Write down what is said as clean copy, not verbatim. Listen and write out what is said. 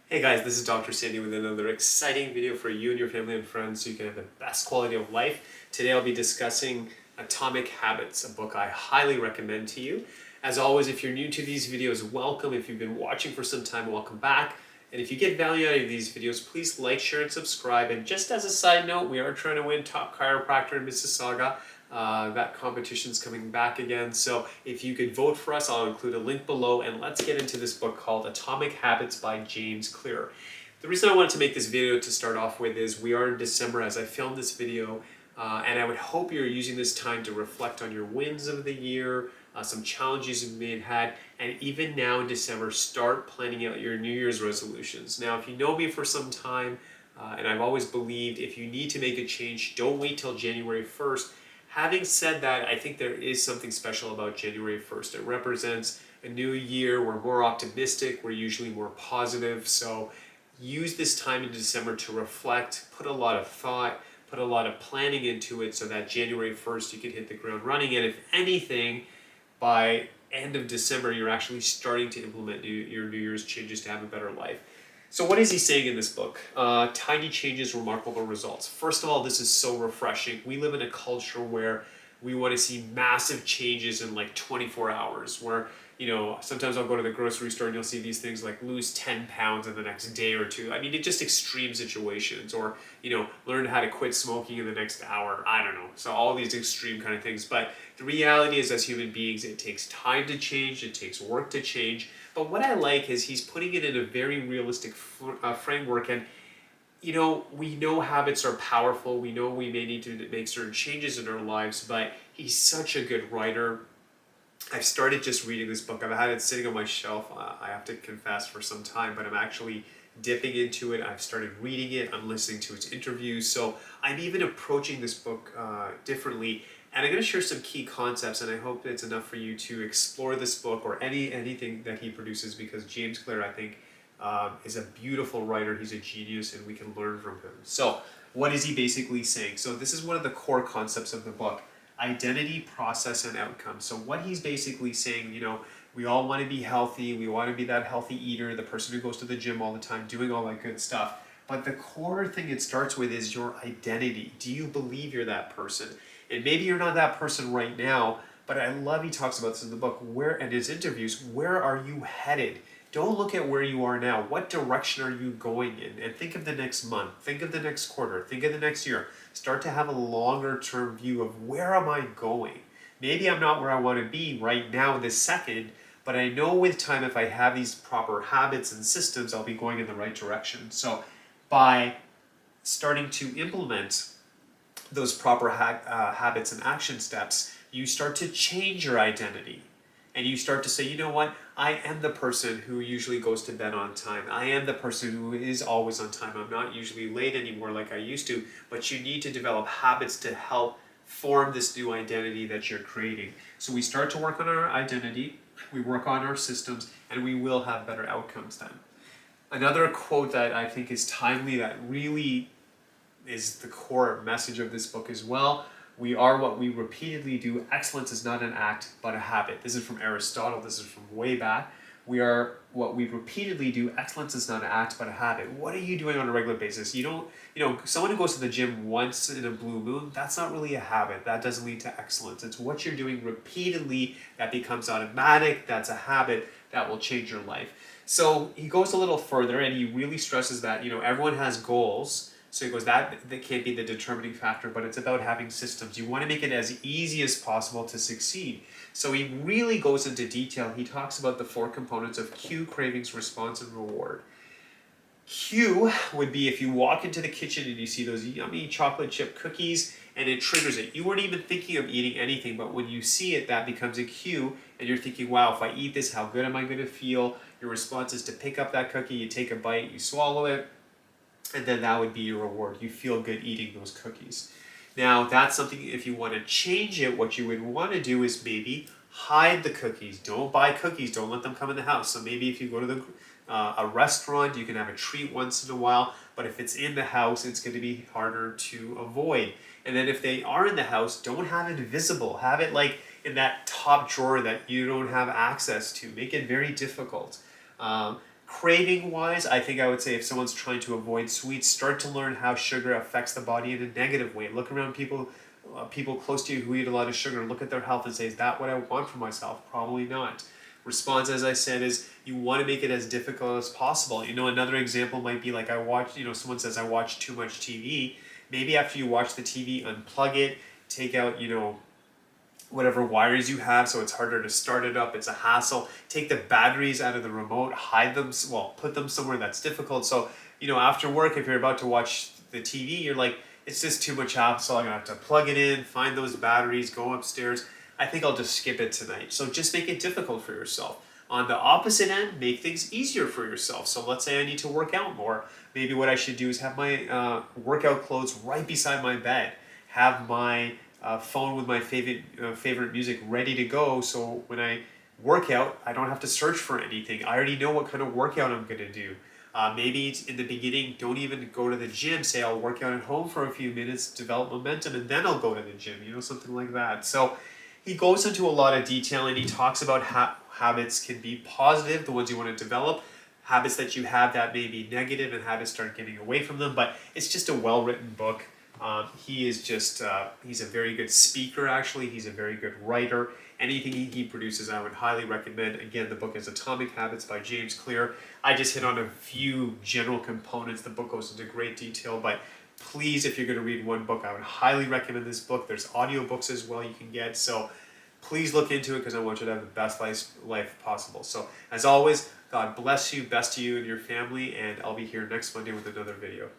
Hey guys, this is Dr. Sandy with another exciting video for you and your family and friends so you can have the best quality of life. Today I'll be discussing Atomic Habits, a book I highly recommend to you. As always, if you're new to these videos, welcome. If you've been watching for some time, welcome back. And if you get value out of these videos, please like, share, and subscribe. And just as a side note, we are trying to win Top Chiropractor in Mississauga. That competition's coming back again. So if you could vote for us, I'll include a link below. And let's get into this book called Atomic Habits by James Clear. The reason I wanted to make this video to start off with is we are in December as I filmed this video. And I would hope you're using this time to reflect on your wins of the year, some challenges you may have had, and even now in December, start planning out your New Year's resolutions. Now, if you know me for some time, and I've always believed if you need to make a change, don't wait till January 1st. Having said that, I think there is something special about January 1st. It represents a new year. We're more optimistic. We're usually more positive. So use this time in December to reflect, put a lot of thought, put a lot of planning into it so that January 1st you can hit the ground running. And if anything, by end of December, you're actually starting to implement your New Year's changes to have a better life. So what is he saying in this book? Tiny changes, remarkable results. First of all, this is so refreshing. We live in a culture where we want to see massive changes in like 24 hours, where, sometimes I'll go to the grocery store and you'll see these things like lose 10 pounds in the next day or two. I mean, it's just extreme situations, or, learn how to quit smoking in the next hour. I don't know. So all these extreme kind of things. But the reality is, as human beings, it takes time to change. It takes work to change. But what I like is he's putting it in a very realistic framework. And, we know habits are powerful. We know we may need to make certain changes in our lives, but he's such a good writer. I've started just reading this book. I've had it sitting on my shelf, I have to confess, for some time, but I'm actually dipping into it. I've started reading it. I'm listening to its interviews. So I'm even approaching this book differently. And I'm going to share some key concepts, and I hope it's enough for you to explore this book or anything that he produces, because James Clear, I think, is a beautiful writer. He's a genius, and we can learn from him. So what is he basically saying? So this is one of the core concepts of the book: identity, process, and outcome. So what he's basically saying, we all want to be healthy. We want to be that healthy eater, the person who goes to the gym all the time, doing all that good stuff. But the core thing it starts with is your identity. Do you believe you're that person? And maybe you're not that person right now, but I love he talks about this in the book, and his interviews, where are you headed? Don't look at where you are now. What direction are you going in? And think of the next month. Think of the next quarter. Think of the next year. Start to have a longer term view of where am I going? Maybe I'm not where I want to be right now, this second, but I know with time, if I have these proper habits and systems, I'll be going in the right direction. So by starting to implement those proper habits and action steps, you start to change your identity. And you start to say, you know what? I am the person who usually goes to bed on time. I am the person who is always on time. I'm not usually late anymore like I used to. But you need to develop habits to help form this new identity that you're creating. So we start to work on our identity, we work on our systems, and we will have better outcomes then. Another quote that I think is timely, that really is the core message of this book as well: we are what we repeatedly do. Excellence is not an act, but a habit. This is from Aristotle. This is from way back. We are what we repeatedly do. Excellence is not an act, but a habit. What are you doing on a regular basis? You don't, someone who goes to the gym once in a blue moon, that's not really a habit. That doesn't lead to excellence. It's what you're doing repeatedly that becomes automatic. That's a habit that will change your life. So he goes a little further, and he really stresses that, everyone has goals. So he goes, that can't be the determining factor, but it's about having systems. You want to make it as easy as possible to succeed. So he really goes into detail. He talks about the 4 components of cue, cravings, response, and reward. Cue would be if you walk into the kitchen and you see those yummy chocolate chip cookies and it triggers it. You weren't even thinking of eating anything, but when you see it, that becomes a cue, and you're thinking, wow, if I eat this, how good am I going to feel? Your response is to pick up that cookie, you take a bite, you swallow it, and then that would be your reward. You feel good eating those cookies. Now, that's something, if you want to change it, what you would want to do is maybe hide the cookies. Don't buy cookies. Don't let them come in the house. So maybe if you go to a restaurant, you can have a treat once in a while. But if it's in the house, it's going to be harder to avoid. And then if they are in the house, don't have it visible. Have it like in that top drawer that you don't have access to. Make it very difficult. Craving wise, I think I would say if someone's trying to avoid sweets, start to learn how sugar affects the body in a negative way. Look around people close to you who eat a lot of sugar. Look at their health and say, is that what I want for myself? Probably not. Response, as I said, is you want to make it as difficult as possible. Another example might be like someone says I watch too much TV. Maybe after you watch the TV, unplug it, take out, whatever wires you have so it's harder to start it up. It's a hassle. Take the batteries out of the remote, hide them, put them somewhere that's difficult. So, after work, if you're about to watch the TV, you're like, it's just too much hassle. I'm going to have to plug it in, find those batteries, go upstairs. I think I'll just skip it tonight. So just make it difficult for yourself. On the opposite end, make things easier for yourself. So let's say I need to work out more. Maybe what I should do is have my workout clothes right beside my bed. Have my phone with my favorite music ready to go, so when I work out, I don't have to search for anything. I already know what kind of workout I'm going to do. Maybe in the beginning, don't even go to the gym. Say I'll work out at home for a few minutes, develop momentum, and then I'll go to the gym, something like that. So he goes into a lot of detail, and he talks about how habits can be positive, the ones you want to develop, habits that you have that may be negative, and how to start getting away from them. But it's just a well-written book. He is just, he's a very good speaker, actually. He's a very good writer. Anything he produces, I would highly recommend. Again, the book is Atomic Habits by James Clear. I just hit on a few general components. The book goes into great detail, but please, if you're going to read one book, I would highly recommend this book. There's audiobooks as well you can get, so please look into it because I want you to have the best life possible. So, as always, God bless you, best to you and your family, and I'll be here next Monday with another video.